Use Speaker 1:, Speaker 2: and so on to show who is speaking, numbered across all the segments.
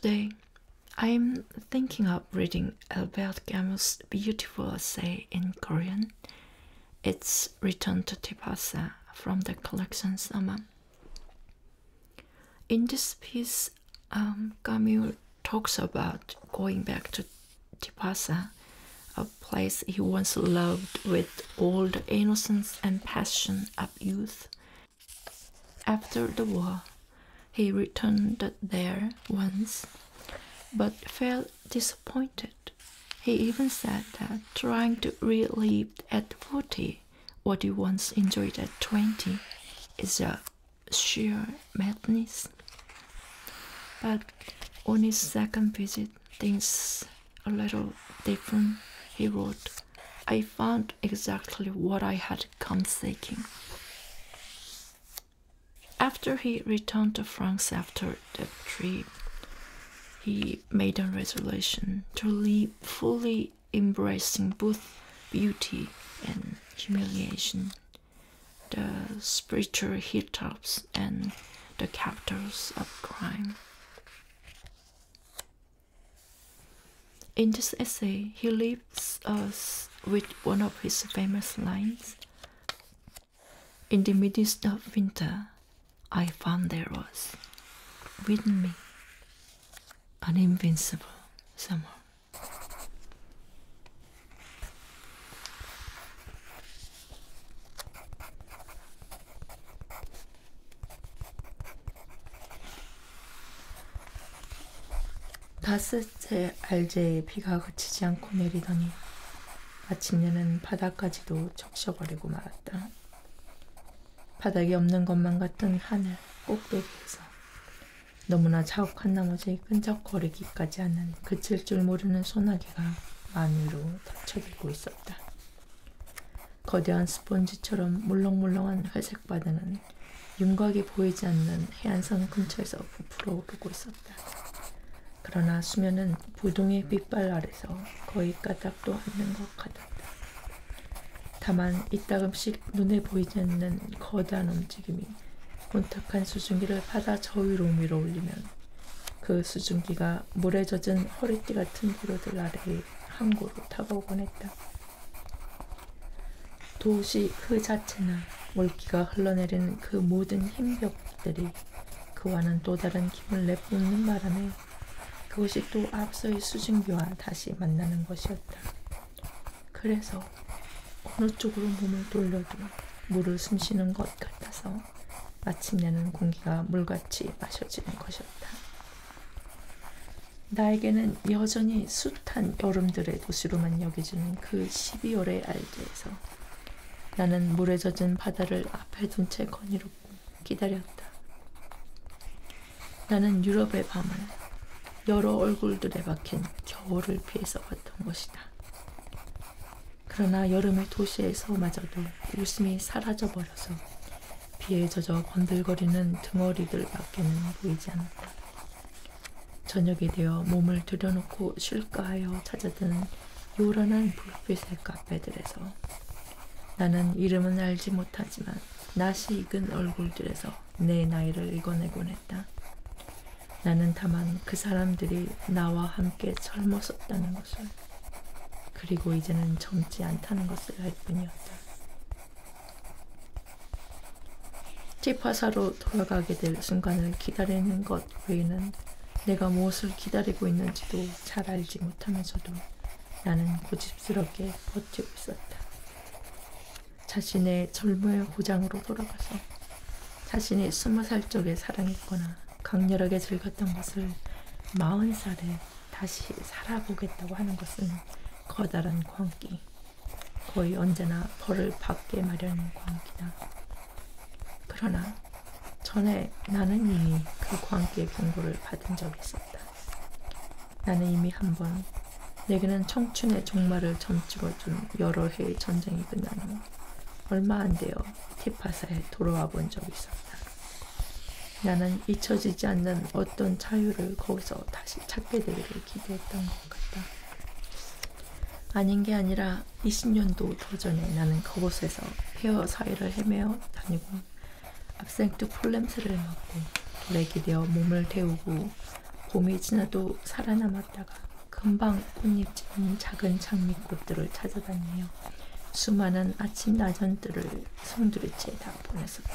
Speaker 1: Today, I'm thinking of reading Albert Camus' beautiful essay in Korean. It's Return to Tipasa from the collection Sama. In this piece, Camus talks about going back to Tipasa, a place he once loved with all the innocence and passion of youth. After the war, he returned there once, but felt disappointed. He even said that trying to relive at 40 what he once enjoyed at 20 is a sheer madness. But on his second visit, things a little different. He wrote, "I found exactly what I had come seeking." After he returned to France after the trip, he made a resolution to live fully embracing both beauty and humiliation, the spiritual hilltops and the capitals of crime. In this essay, he leaves us with one of his famous lines. "In the midst of winter, I found there was, within me, an invincible summer." 닷새째 알제에 비가 그치지 않고 내리더니 마침내는 바다까지도 적셔버리고 말았다. 바닥이 없는 것만 같던 하늘 꼭대기에서 너무나 자욱한 나머지 끈적거리기까지 하는 그칠 줄 모르는 소나기가 만위로 덮쳐들고 있었다. 거대한 스펀지처럼 물렁물렁한 회색 바다는 윤곽이 보이지 않는 해안선 근처에서 부풀어 오르고 있었다. 그러나 수면은 부동의 빛발 아래서 거의 까닭도 않는 것 같았다. 다만 이따금씩 눈에 보이지 않는 거대한 움직임이 혼탁한 수증기를 바다 저 위로 밀어 올리면 그 수증기가 물에 젖은 허리띠 같은 비로들 아래에 항구로 다가오곤 했다. 도시 그 자체나 물기가 흘러내리는 그 모든 힘벽들이 그와는 또 다른 힘을 내뿜는 바람에 그것이 또 앞서의 수증기와 다시 만나는 것이었다. 그래서 어느 쪽으로 몸을 돌려도 물을 숨쉬는 것 같아서 마침내는 공기가 물같이 마셔지는 것이었다. 나에게는 여전히 숱한 여름들의 도시로만 여겨지는 그 12월의 알제에서 나는 물에 젖은 바다를 앞에 둔 채 거닐었고 기다렸다. 나는 유럽의 밤을 여러 얼굴들에 박힌 겨울을 피해서 왔던 것이다. 그러나 여름의 도시에서마저도 웃음이 사라져버려서 비에 젖어 번들거리는 등어리들밖에는 보이지 않았다. 저녁이 되어 몸을 들여놓고 쉴까 하여 찾아든 요란한 불빛의 카페들에서 나는 이름은 알지 못하지만 낯이 익은 얼굴들에서 내 나이를 읽어내곤 했다. 나는 다만 그 사람들이 나와 함께 젊었었다는 것을, 그리고 이제는 젊지 않다는 것을 알 뿐이었다. 티파사로 돌아가게 될 순간을 기다리는 것 외에는 내가 무엇을 기다리고 있는지도 잘 알지 못하면서도 나는 고집스럽게 버티고 있었다. 자신의 젊음의 고장으로 돌아가서 자신이 20살 적에 사랑했거나 강렬하게 즐겼던 것을 40살에 다시 살아보겠다고 하는 것은 커다란 광기, 거의 언제나 벌을 받게 마련인 광기다. 그러나 전에 나는 이미 그 광기의 경고를 받은 적이 있었다. 나는 이미 한번 내게는 청춘의 종말을 점찍어준 여러 해의 전쟁이 끝난 후 얼마 안 되어 티파사에 돌아와 본 적이 있었다. 나는 잊혀지지 않는 어떤 자유를 거기서 다시 찾게 되기를 기대했던 것 같다. 아닌 게 아니라 20년도 더 전에 나는 그곳에서 폐허 사이를 헤매어 다니고 압생트 풀냄새를 맡고 돌에 기대어 몸을 데우고 봄이 지나도 살아남았다가 금방 꽃잎 지는 작은 장미꽃들을 찾아다니며 수많은 아침 나전들을 송두리째 다 보냈었다.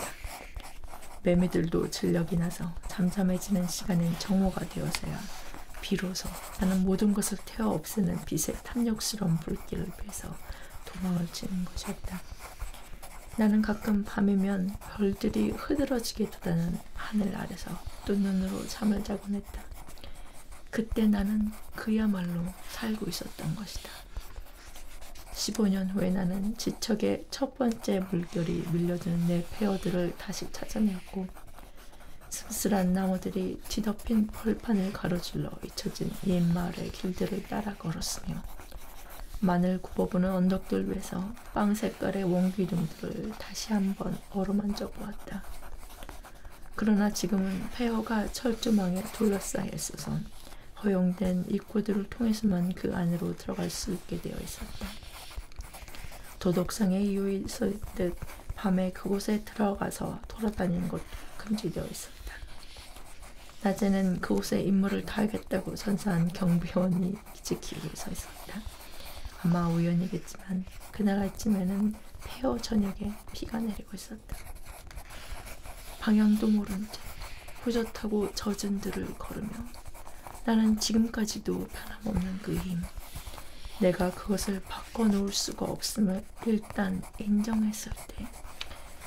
Speaker 1: 매미들도 진력이 나서 잠잠해지는 시간은 정오가 되어서야 비로소 나는 모든 것을 태워 없애는 빛의 탐욕스러운 불길을 피해서 도망을 치는 것이었다. 나는 가끔 밤이면 별들이 흐드러지게 돋아는 하늘 아래서 또 눈으로 잠을 자곤 했다. 그때 나는 그야말로 살고 있었던 것이다. 15년 후에 나는 지척의 첫 번째 물결이 밀려드는 내 폐허들을 다시 찾아내었고 씁쓸한 나무들이 뒤덮인 벌판을 가로질러 잊혀진 옛마을의 길들을 따라 걸었으며 마늘 굽어보는 언덕들 위에서 빵 색깔의 원기둥들을 다시 한번 어루만져 보았다. 그러나 지금은 폐허가 철조망에 둘러싸여 있어서 허용된 입구들을 통해서만 그 안으로 들어갈 수 있게 되어 있었다. 도덕상에 이유에 있었듯 밤에 그곳에 들어가서 돌아다니는 것도 금지되어 있었다. 낮에는 그곳에 임무를 다하겠다고 선사한 경비원이 지키고 서 있었다. 아마 우연이겠지만 그날 아침에는 폐허 저녁에 비가 내리고 있었다. 방향도 모른 채 후젓하고 젖은 들을 걸으며 나는 지금까지도 변함없는 그 힘, 내가 그것을 바꿔놓을 수가 없음을 일단 인정했을 때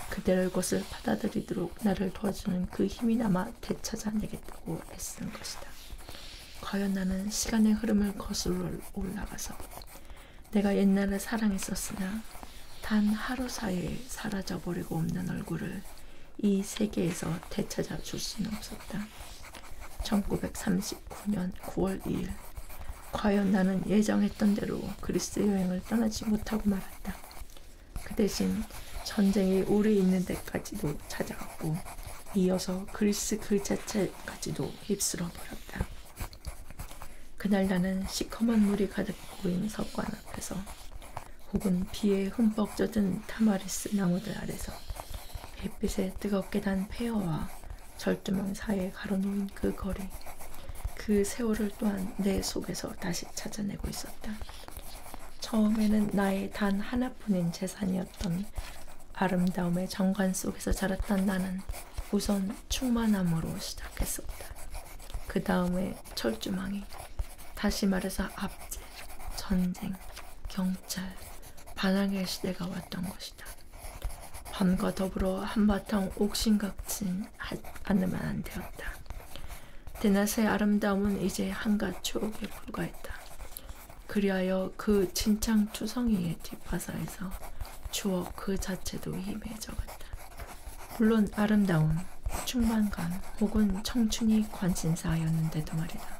Speaker 1: 그대를 것을 받아들이도록 나를 도와주는 그 힘이나마 되찾아내겠다고 애쓰는 것이다. 과연 나는 시간의 흐름을 거슬러 올라가서 내가 옛날에 사랑했었으나 단 하루 사이에 사라져버리고 없는 얼굴을 이 세계에서 되찾아 줄 수는 없었다. 1939년 9월 2일 과연 나는 예정했던 대로 그리스 여행을 떠나지 못하고 말았다. 그 대신 전쟁이 오래 있는 데까지도 찾아갔고 이어서 그리스 그 자체까지도 휩쓸어 버렸다. 그날 나는 시커먼 물이 가득 보인 석관 앞에서 혹은 비에 흠뻑 젖은 타마리스 나무들 아래서 햇빛에 뜨겁게 단 폐허와 절조망 사이에 가로놓인 그 거리, 그 세월을 또한 내 속에서 다시 찾아내고 있었다. 처음에는 나의 단 하나뿐인 재산이었던 아름다움의 정관 속에서 자랐던 나는 우선 충만함으로 시작했었다. 그 다음에 철조망이, 다시 말해서 압제, 전쟁, 경찰, 반항의 시대가 왔던 것이다. 밤과 더불어 한바탕 옥신각진 않으면 안 되었다. 대낮의 아름다움은 이제 한갓 추억에 불과했다. 그리하여 그 진창투성이의 뒷바사에서 추억 그 자체도 희미해져갔다. 물론 아름다움, 충만감 혹은 청춘이 관심사였는데도 말이다.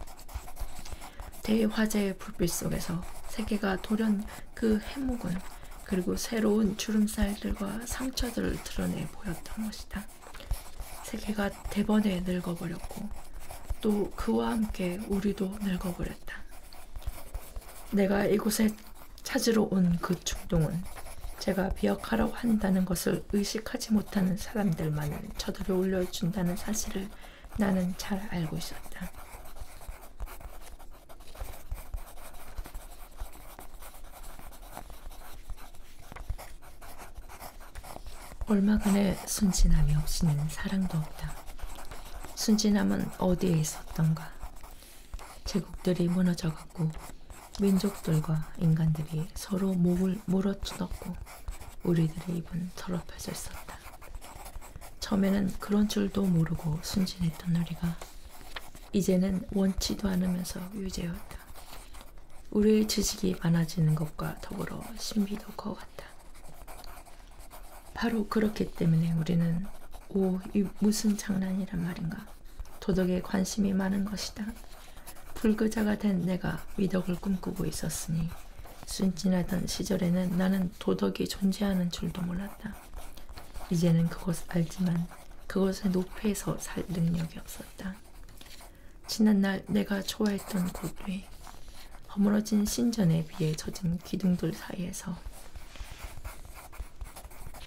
Speaker 1: 대화제의 불빛 속에서 세계가 돌연 그 해묵은 그리고 새로운 주름살들과 상처들을 드러내 보였던 것이다. 세계가 대번에 늙어버렸고 또 그와 함께 우리도 늙어버렸다. 내가 이곳에 찾으러 온 그 충동은 제가 비역하라고 한다는 것을 의식하지 못하는 사람들만을 저들을 올려준다는 사실을 나는 잘 알고 있었다. 얼마간의 순진함이 없이는 사랑도 없다. 순진함은 어디에 있었던가. 제국들이 무너져갔고 민족들과 인간들이 서로 목을 물어뜯었고 우리들의 입은 더럽혀져 있었다. 처음에는 그런 줄도 모르고 순진했던 우리가 이제는 원치도 않으면서 유죄였다. 우리의 지식이 많아지는 것과 더불어 신비도 커갔다. 바로 그렇기 때문에 우리는 이 무슨 장난이란 말인가, 도덕에 관심이 많은 것이다. 불교자가 된 내가 미덕을 꿈꾸고 있었으니 순진하던 시절에는 나는 도덕이 존재하는 줄도 몰랐다. 이제는 그것을 알지만 그것의 높이에서 살 능력이 없었다. 지난날 내가 좋아했던 곳 위, 허물어진 신전에 비해 젖은 기둥들 사이에서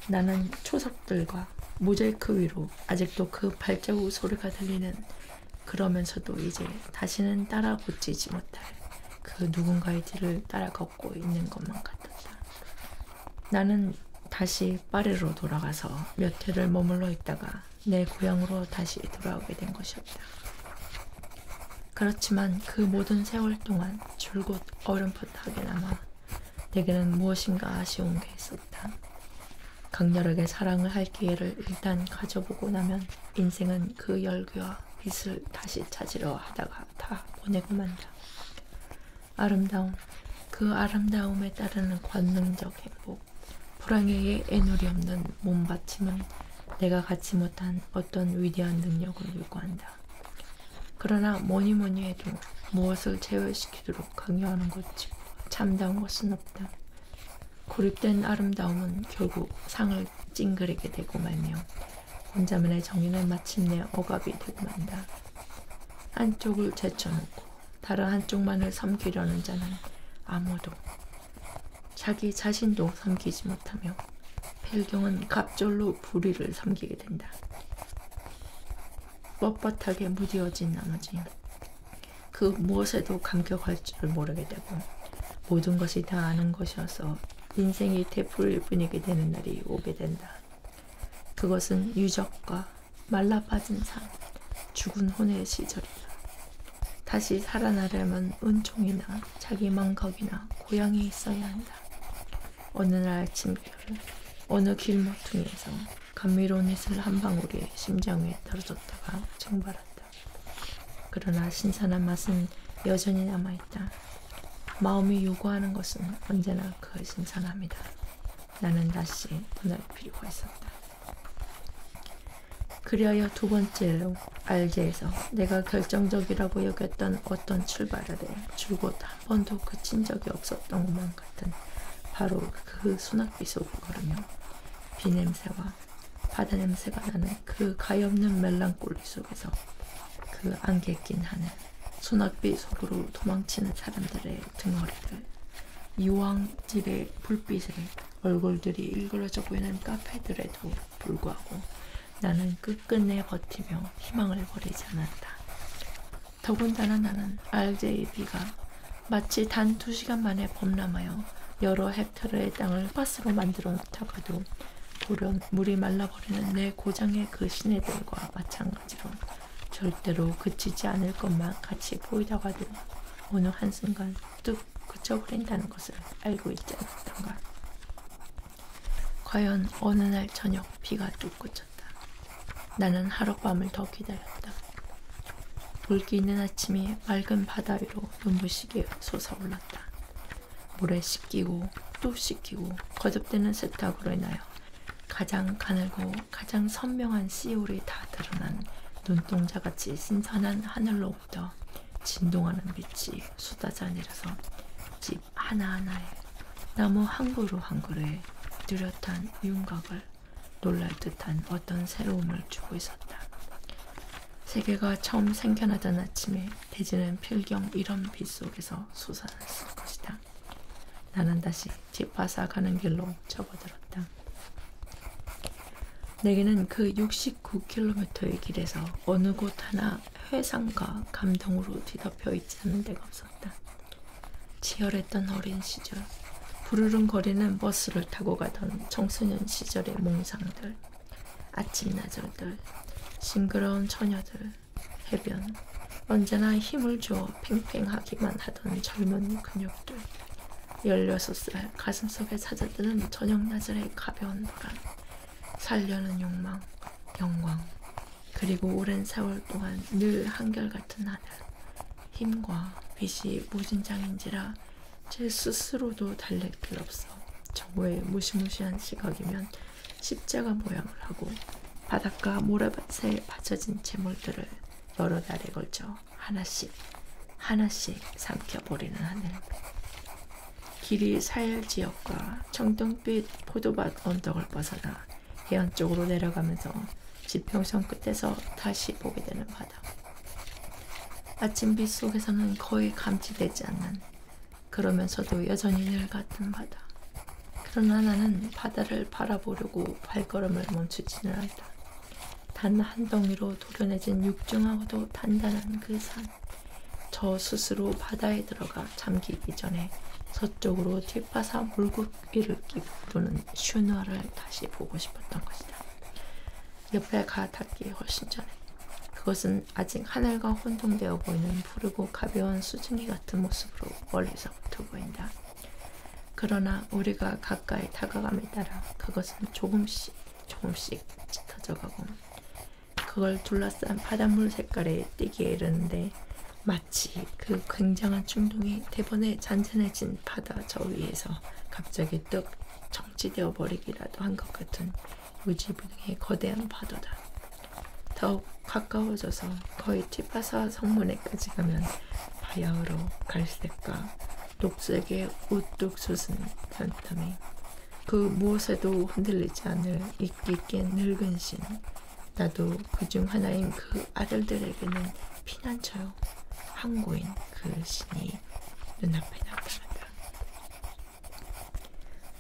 Speaker 1: 나는 초석들과 모자이크 위로 아직도 그 발자국 소리가 들리는 그러면서도 이제 다시는 따라 걷지지 못할 그 누군가의 뒤를 따라 걷고 있는 것만 같았다. 나는 다시 파리로 돌아가서 몇 해를 머물러 있다가 내 고향으로 다시 돌아오게 된 것이었다. 그렇지만 그 모든 세월 동안 줄곧 어렴풋하게 남아 내게는 무엇인가 아쉬운 게 있었다. 강렬하게 사랑을 할 기회를 일단 가져보고 나면 인생은 그 열기와 빛을 다시 찾으려 하다가 다 보내고 만다. 아름다움, 그 아름다움에 따르는 관능적 행복, 불황에게 애누리 없는 몸바침은 내가 갖지 못한 어떤 위대한 능력을 요구한다. 그러나 뭐니 해도 무엇을 제외시키도록 강요하는 것이 참다운 것은 없다. 고립된 아름다움은 결국 상을 찡그리게 되고 말며 혼자만의 정의는 마침내 억압이 되고 만다. 한쪽을 제쳐놓고 다른 한쪽만을 섬기려는 자는 아무도 자기 자신도 섬기지 못하며 필경은 갑절로 불의를 섬기게 된다. 뻣뻣하게 무뎌진 나머지 그 무엇에도 감격할 줄을 모르게 되고 모든 것이 다 아는 것이어서 인생이 되풀이를 뿐이게 되는 날이 오게 된다. 그것은 유적과 말라빠진 삶, 죽은 혼의 시절이다. 다시 살아나려면 은총이나 자기 망각이나 고향이 있어야 한다. 어느 날 아침별 어느 길모퉁이에서 감미로운 이슬 한 방울이 심장 위에 떨어졌다가 증발한다. 그러나 신선한 맛은 여전히 남아있다. 마음이 요구하는 것은 언제나 그 신선함이다. 나는 다시 떠날 필요가 있었다. 그리하여 두 번째로 알제에서 내가 결정적이라고 여겼던 어떤 출발을 해 줄곧 한 번도 그친 적이 없었던 것만 같은 바로 그 소낙비 속을 걸으며 비냄새와 바다 냄새가 나는 그 가엾는 멜랑꼴리 속에서 그 안개 낀 하늘, 소낙비 속으로 도망치는 사람들의 등허리들, 이왕집의 불빛에 얼굴들이 일그러져 보이는 카페들에도 불구하고 나는 끝끝내 버티며 희망을 버리지 않았다. 더군다나 나는 알제의 비가 마치 단 2시간 만에 범람하여 여러 헥타르의 땅을 밭으로 만들어 놓다가도 돌연 물이 말라버리는 내 고장의 그 시내들과 마찬가지로 절대로 그치지 않을 것만 같이 보이다가도 어느 한순간 뚝 그쳐버린다는 것을 알고 있지 않았던가. 과연 어느 날 저녁 비가 뚝 그쳤다. 나는 하룻밤을 더 기다렸다. 물기 있는 아침이 맑은 바다 위로 눈부시게 솟아올랐다. 물에 씻기고 또 씻기고 거듭되는 세탁으로 인하여 가장 가늘고 가장 선명한 씨울이 다 드러난 눈동자같이 신선한 하늘로부터 진동하는 빛이 쏟아져 내려서 집 하나하나에 나무 한 그루 한 그루에 뚜렷한 윤곽을 놀랄 듯한 어떤 새로움을 주고 있었다. 세계가 처음 생겨나던 아침에 대지는 필경 이런 빛 속에서 솟아났을 것이다. 나는 다시 뒷바사 가는 길로 접어들었다. 내게는 그 69km의 길에서 어느 곳 하나 회상과 감동으로 뒤덮여 있지 않은 데가 없었다. 치열했던 어린 시절, 부르릉거리는 버스를 타고 가던 청소년 시절의 몽상들, 아침나절들, 싱그러운 처녀들, 해변, 언제나 힘을 주어 팽팽하기만 하던 젊은 근육들, 16살 가슴속에 찾아드는 저녁나절의 가벼운 보람, 살려는 욕망, 영광, 그리고 오랜 세월 동안 늘 한결같은 하늘, 힘과 빛이 무진장인지라 제 스스로도 달랠 길 없어 정오의 무시무시한 시각이면 십자가 모양을 하고 바닷가 모래밭에 받쳐진 재물들을 여러 달에 걸쳐 하나씩 삼켜버리는 하늘. 길이 사일지역과 청동빛 포도밭 언덕을 벗어나 해안 쪽으로 내려가면서 지평선 끝에서 다시 보게 되는 바다. 아침빛 속에서는 거의 감지되지 않는, 그러면서도 여전히 늘 같은 바다. 그러나 나는 바다를 바라보려고 발걸음을 멈추지는 않다. 단 한 덩이로 도려내진 육중하고도 단단한 그 산. 저 스스로 바다에 들어가 잠기기 전에 서쪽으로 뒷바사 물고기를 끼고 부르는 슈누아를 다시 보고 싶었던 것이다. 옆에 가 닿기 훨씬 전에. 그것은 아직 하늘과 혼동되어 보이는 푸르고 가벼운 수증기 같은 모습으로 멀리서부터 보인다. 그러나 우리가 가까이 다가감에 따라 그것은 조금씩 짙어져가고 그걸 둘러싼 바닷물 색깔의 띠기에 이르는데 마치 그 굉장한 충동이 대번에 잔잔해진 바다 저 위에서 갑자기 뚝 정지되어 버리기라도 한 것 같은 무지부등의 거대한 파도다. 더욱 가까워져서 거의 뒷바사 성문에까지 가면 바야흐로 갈색과 녹색의 우뚝 솟은 변땀이 그 무엇에도 흔들리지 않을 있기 있게 늙은 신, 나도 그중 하나인 그 아들들에게는 피난처요 항구인 그 신이 눈앞에 나타났다.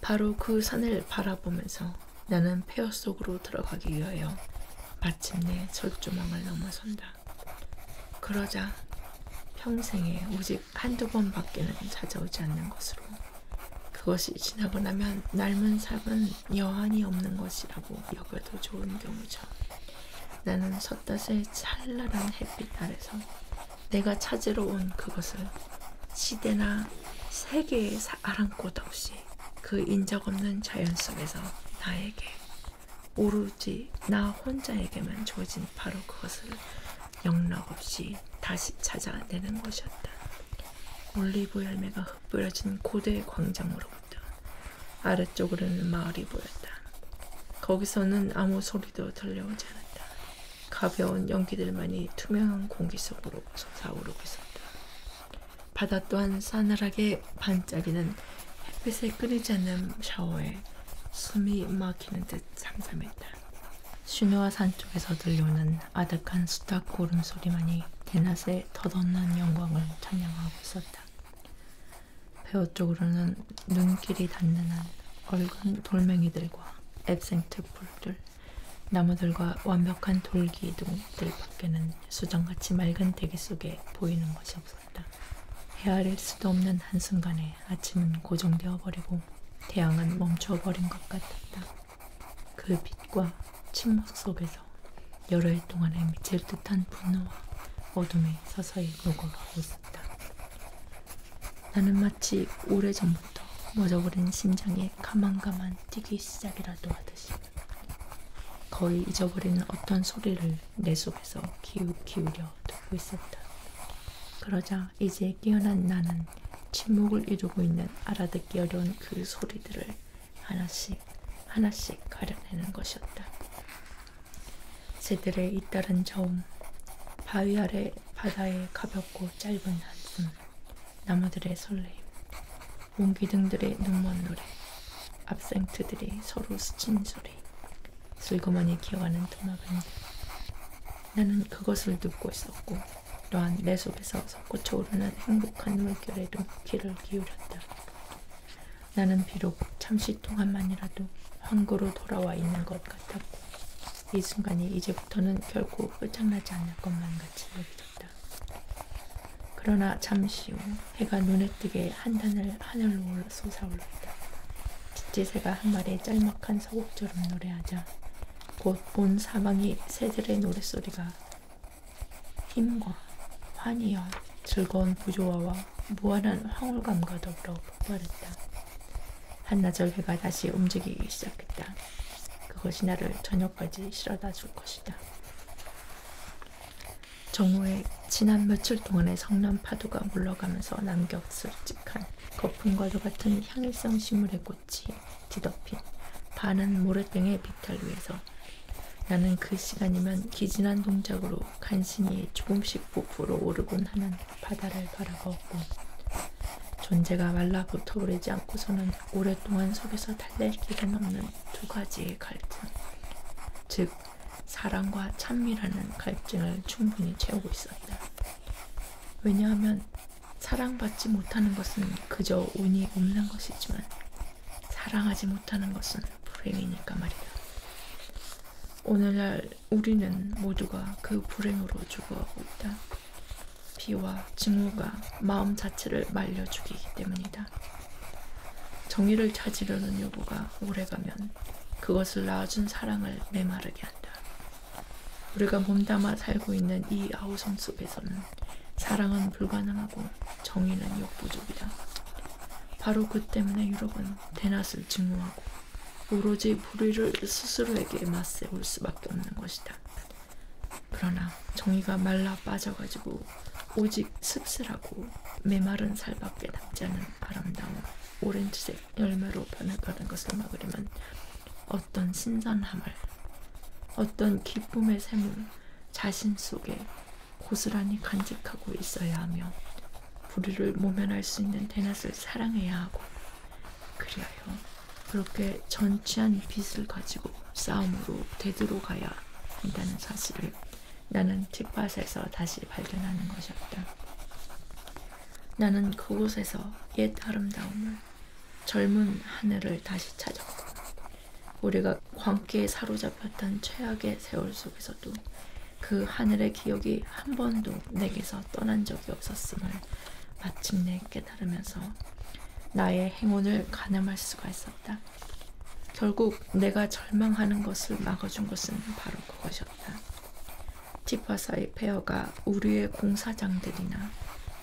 Speaker 1: 바로 그 산을 바라보면서 나는 폐허 속으로 들어가기 위하여 마침내 철조망을 넘어선다. 그러자 평생에 오직 한두 번밖에는 찾아오지 않는 것으로 그것이 지나고 나면 남은 삶은 여한이 없는 것이라고 여겨도 좋은 경우죠. 나는 섣닷의 찬란한 햇빛 아래서 내가 찾으러 온 그것을 시대나 세계의 아랑곳 없이 그 인적 없는 자연 속에서 나에게 오로지 나 혼자에게만 주어진 바로 그것을 영락없이 다시 찾아내는 것이었다. 올리브 열매가 흩뿌려진 고대 광장으로부터 아래쪽으로는 마을이 보였다. 거기서는 아무 소리도 들려오지 않았다. 가벼운 연기들만이 투명한 공기 속으로 솟아오르고 있었다. 바다 또한 싸늘하게 반짝이는 햇빛에 끓이지 않는 샤워에 숨이 막히는 듯 잠잠했다. 슈누아 산 쪽에서 들려오는 아득한 수탉 고름소리만이 대낮의 덧없는 영광을 찬양하고 있었다. 폐허 쪽으로는 눈길이 닿는 한 얼큰 돌멩이들과 앱생트 풀들, 나무들과 완벽한 돌기둥들 밖에는 수정같이 맑은 대기 속에 보이는 것이 없었다. 헤아릴 수도 없는 한순간에 아침은 고정되어 버리고 태양은 멈춰 버린 것 같았다. 그 빛과 침묵 속에서 여러 해 동안에 미칠 듯한 분노와 어둠이 서서히 녹아가고 있었다. 나는 마치 오래전부터 멎어버린 심장이 가만가만 뛰기 시작이라도 하듯이 거의 잊어버린 어떤 소리를 내 속에서 기울여 두고 있었다. 그러자 이제 깨어난 나는 침묵을 이루고 있는 알아듣기 어려운 그 소리들을 하나씩 가려내는 것이었다. 새들의 잇따른 저음, 바위 아래 바다의 가볍고 짧은 한숨, 나무들의 설레임, 옹기둥들의 눈먼 노래, 압생트들이 서로 스친 소리, 슬그머니 기어가는 도마뱀들. 나는 그것을 듣고 있었고 또한 내 속에서 솟구쳐 오르는 행복한 물결에도 귀를 기울였다. 나는 비록 잠시 동안만이라도 황구로 돌아와 있는 것 같았고 이 순간이 이제부터는 결코 끝장나지 않을 것만 같이 여겨졌다. 그러나 잠시 후 해가 눈에 띄게 한단을 하늘로 솟아올랐다. 쥐새가 한 마리 짤막한 서곡처럼 노래하자 곧 온 사방이 새들의 노랫소리가 힘과 환희와 즐거운 부조화와 무한한 황홀감과 더불어 폭발했다. 한나절 해가 다시 움직이기 시작했다. 그것이 나를 저녁까지 실어다 줄 것이다. 정오에 지난 며칠 동안의 성난 파도가 물러가면서 남격슬직한 거품과도 같은 향일성 식물의 꽃이 뒤덮인 반은 모래땡의 빗털 위에서 나는 그 시간이면 기진한 동작으로 간신히 조금씩 부풀어 오르곤 하는 바다를 바라보았고 존재가 말라붙어버리지 않고서는 오랫동안 속에서 달랠 길은 없는 두 가지의 갈등, 즉 사랑과 찬미라는 갈증을 충분히 채우고 있었다. 왜냐하면 사랑받지 못하는 것은 그저 운이 없는 것이지만 사랑하지 못하는 것은 불행이니까 말이다. 오늘날 우리는 모두가 그 불행으로 죽어가고 있다. 비와 증오가 마음 자체를 말려 죽이기 때문이다. 정의를 찾으려는 요구가 오래가면 그것을 낳아준 사랑을 메마르게 한다. 우리가 몸담아 살고 있는 이 아우성 속에서는 사랑은 불가능하고 정의는 역부족이다. 바로 그 때문에 유럽은 대낮을 증오하고 오로지 불의를 스스로에게 맞세울 수밖에 없는 것이다. 그러나 정의가 말라 빠져가지고 오직 씁쓸하고 메마른 살밖에 남지 않은 아름다운 오렌지색 열매로 변해가는 것을 막으려면 어떤 신선함을, 어떤 기쁨의 샘을 자신 속에 고스란히 간직하고 있어야 하며 불의를 모면할 수 있는 대낮을 사랑해야 하고, 그리하여 그렇게 전취한 빛을 가지고 싸움으로 되돌아가야 한다는 사실을 나는 틱밭에서 다시 발견하는 것이었다. 나는 그곳에서 옛 아름다움을, 젊은 하늘을 다시 찾았고, 우리가 광기에 사로잡혔던 최악의 세월 속에서도 그 하늘의 기억이 한 번도 내게서 떠난 적이 없었음을 마침내 깨달으면서 나의 행운을 가늠할 수가 있었다. 결국 내가 절망하는 것을 막아준 것은 바로 그것이었다. 티파사의 폐허가 우리의 공사장들이나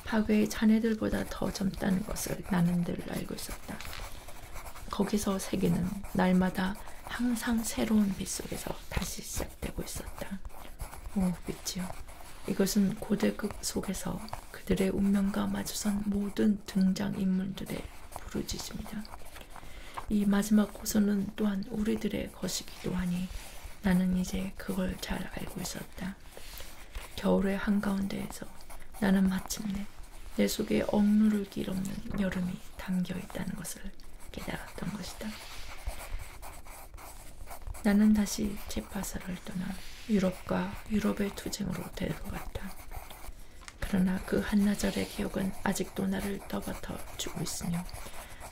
Speaker 1: 파괴의 자네들보다 더 젊다는 것을 나는 늘 알고 있었다. 거기서 세계는 날마다 항상 새로운 빛 속에서 다시 시작되고 있었다. 오 빛이여, 이것은 고대극 속에서 그들의 운명과 마주선 모든 등장인물들의 부르짖음이다. 이 마지막 호소는 또한 우리들의 것이기도 하니 나는 이제 그걸 잘 알고 있었다. 겨울의 한가운데에서 나는 마침내 내 속에 억누를 길 없는 여름이 담겨있다는 것을 깨달았던 것이다. 나는 다시 제파사를 떠나 유럽과 유럽의 투쟁으로 데려갔다. 그러나 그 한나절의 기억은 아직도 나를 떠받쳐 주고 있으며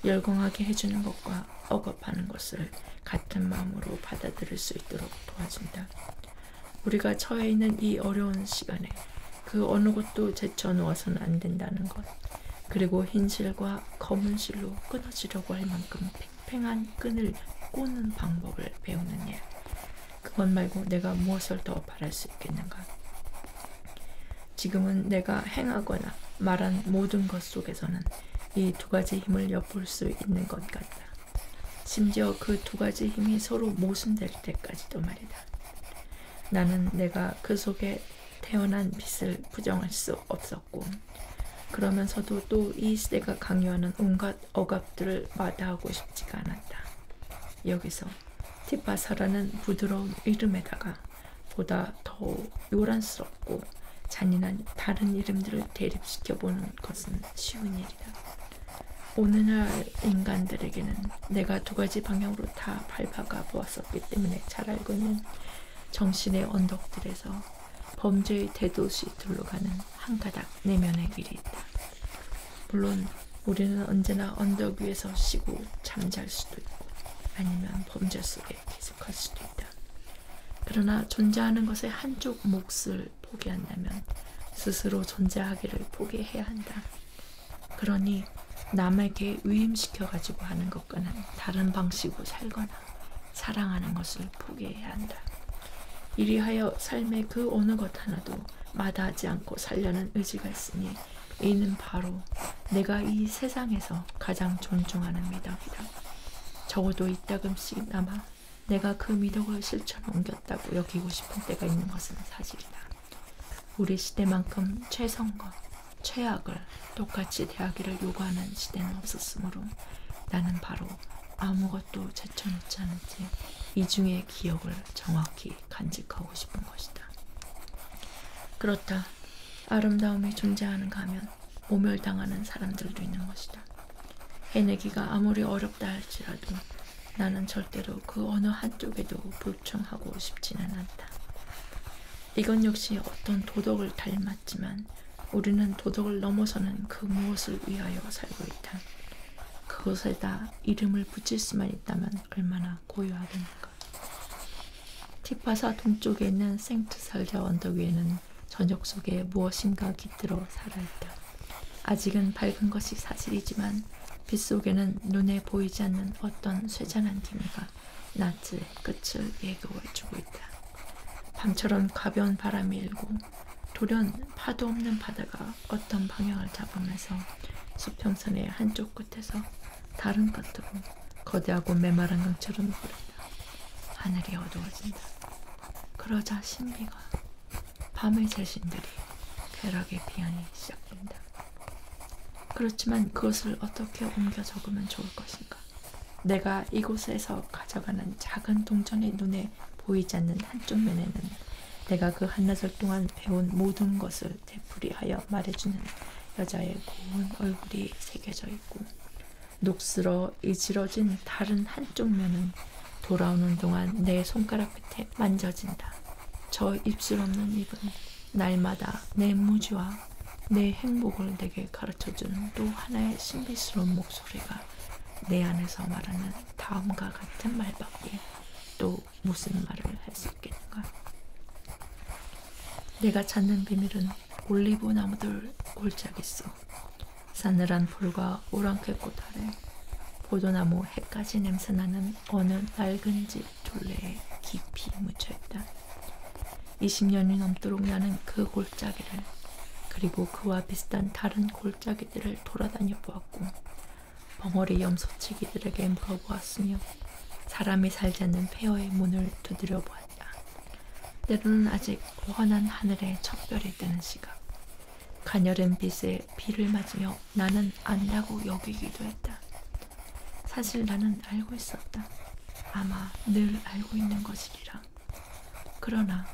Speaker 1: 열광하게 해주는 것과 억압하는 것을 같은 마음으로 받아들일 수 있도록 도와준다. 우리가 처해 있는 이 어려운 시간에 그 어느 것도 제쳐놓아서는 안 된다는 것, 그리고 흰 실과 검은 실로 끊어지려고 할 만큼 팽팽한 끈을 꼬는 방법을 배우는 일, 그것 말고 내가 무엇을 더 바랄 수 있겠는가? 지금은 내가 행하거나 말한 모든 것 속에서는 이 두 가지 힘을 엿볼 수 있는 것 같다. 심지어 그 두 가지 힘이 서로 모순될 때까지도 말이다. 나는 내가 그 속에 태어난 빛을 부정할 수 없었고, 그러면서도 또 이 시대가 강요하는 온갖 억압들을 마다하고 싶지가 않았다. 여기서 티파사라는 부드러운 이름에다가 보다 더 요란스럽고 잔인한 다른 이름들을 대립시켜보는 것은 쉬운 일이다. 오늘날 인간들에게는 내가 두 가지 방향으로 다 밟아가 보았었기 때문에 잘 알고 있는 정신의 언덕들에서 범죄의 대도시 둘러가는 한 가닥 내면의 길이 있다. 물론 우리는 언제나 언덕 위에서 쉬고 잠잘 수도 있고 아니면 범죄 속에 계속할 수도 있다. 그러나 존재하는 것의 한쪽 몫을 포기한다면 스스로 존재하기를 포기해야 한다. 그러니 남에게 위임시켜가지고 하는 것과는 다른 방식으로 살거나 사랑하는 것을 포기해야 한다. 이리하여 삶의 그 어느 것 하나도 마다하지 않고 살려는 의지가 있으니 이는 바로 내가 이 세상에서 가장 존중하는 미덕이다. 적어도 이따금씩나마 내가 그 미덕을 실천에 옮겼다고 여기고 싶은 때가 있는 것은 사실이다. 우리 시대만큼 최선과 최악을 똑같이 대하기를 요구하는 시대는 없었으므로 나는 바로 아무것도 제쳐놓지 않은 채 이중의 기억을 정확히 간직하고 싶은 것이다. 그렇다. 아름다움이 존재하는가 하면 모멸당하는 사람들도 있는 것이다. 해내기가 아무리 어렵다 할지라도 나는 절대로 그 어느 한쪽에도 불충하고 싶지는 않다. 이건 역시 어떤 도덕을 닮았지만 우리는 도덕을 넘어서는 그 무엇을 위하여 살고 있다. 그것에다 이름을 붙일 수만 있다면 얼마나 고요하겠는가. 티파사 동쪽에 있는 생트살자 언덕 위에는 저녁 속에 무엇인가 깃들어 살아있다. 아직은 밝은 것이 사실이지만 빛 속에는 눈에 보이지 않는 어떤 쇠잔한 기미가 낮의 끝을 예고해주고 있다. 밤처럼 가벼운 바람이 일고 돌연 파도 없는 바다가 어떤 방향을 잡으면서 수평선의 한쪽 끝에서 다른 끝으로 거대하고 메마른 강처럼 흐른다. 하늘이 어두워진다. 그러자 신비가 밤의 자신들이 쾌락의 피안이 시작된다. 그렇지만 그것을 어떻게 옮겨 적으면 좋을 것인가? 내가 이곳에서 가져가는 작은 동전의 눈에 보이지 않는 한쪽 면에는 내가 그 한나절 동안 배운 모든 것을 되풀이하여 말해주는 여자의 고운 얼굴이 새겨져 있고, 녹슬어 이지러진 다른 한쪽 면은 돌아오는 동안 내 손가락 끝에 만져진다. 저 입술 없는 입은 날마다 내 무지와 내 행복을 내게 가르쳐주는 또 하나의 신비스러운 목소리가 내 안에서 말하는 다음과 같은 말밖에 또 무슨 말을 할 수 있겠는가? 내가 찾는 비밀은 올리브 나무들 골짜기 속 싸늘한 풀과 오랑캐꽃 아래 포도나무 해까지 냄새나는 어느 낡은 집 둘레에 깊이 묻혀있다. 20년이 넘도록 나는 그 골짜기를 그리고 그와 비슷한 다른 골짜기들을 돌아다녀 보았고 벙어리 염소치기들에게 물어보았으며 사람이 살지 않는 폐허의 문을 두드려 보았다. 때로는 아직 환한 하늘에 첫 별이 뜨는 시각, 가녀린 빛에 비를 맞으며 나는 안다고 여기기도 했다. 사실 나는 알고 있었다. 아마 늘 알고 있는 것이리라. 그러나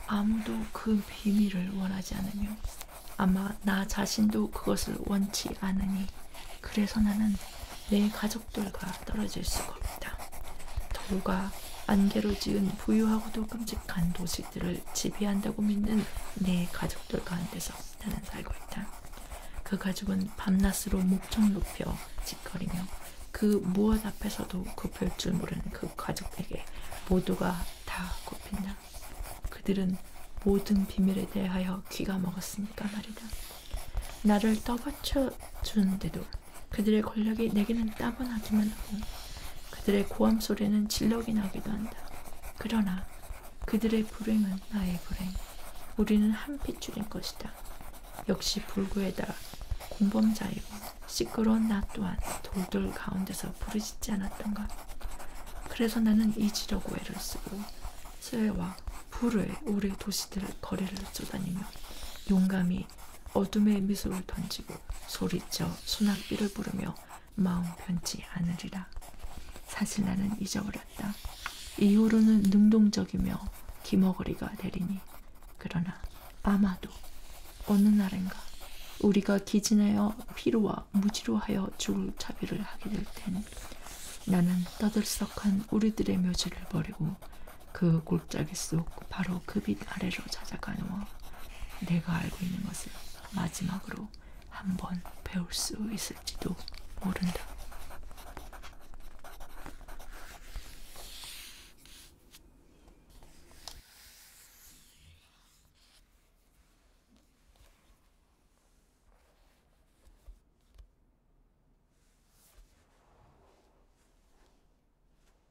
Speaker 1: 아무도 그 비밀을 원하지 않으며 아마 나 자신도 그것을 원치 않으니 그래서 나는 내 가족들과 떨어질 수가 없다. 더우가 안개로 지은 부유하고도 끔찍한 도시들을 지배한다고 믿는 내 가족들 가운데서 나는 살고 있다. 그 가족은 밤낮으로 목청 높여 짓거리며 그 무엇 앞에서도 굽힐 줄 모르는 그 가족에게 모두가 다 굽힌다. 그들은 모든 비밀에 대하여 귀가 먹었으니까 말이다. 나를 떠받쳐 주는데도 그들의 권력이 내게는 따분하기만 하고 그들의 고함 소리는 진럭이 나기도 한다. 그러나 그들의 불행은 나의 불행. 우리는 한 핏줄인 것이다. 역시 불구에다 공범자이고 시끄러운 나 또한 돌들 가운데서 부르짖지 않았던가. 그래서 나는 잊으려고 애를 쓰고 쇠와 불에 우리 도시들 거리를 쏘다니며 용감히 어둠에 미소를 던지고 소리쳐 소낙비를 부르며 마음 편치 않으리라. 사실 나는 잊어버렸다. 이후로는 능동적이며 기머거리가 되리니. 그러나 아마도 어느 날인가 우리가 기진하여 피로와 무지로 하여 죽을 자비를 하게 될 테니 나는 떠들썩한 우리들의 묘지를 버리고 그 골짜기 속 바로 그 빛 아래로 찾아가 누워 내가 알고 있는 것을 마지막으로 한번 배울 수 있을지도 모른다.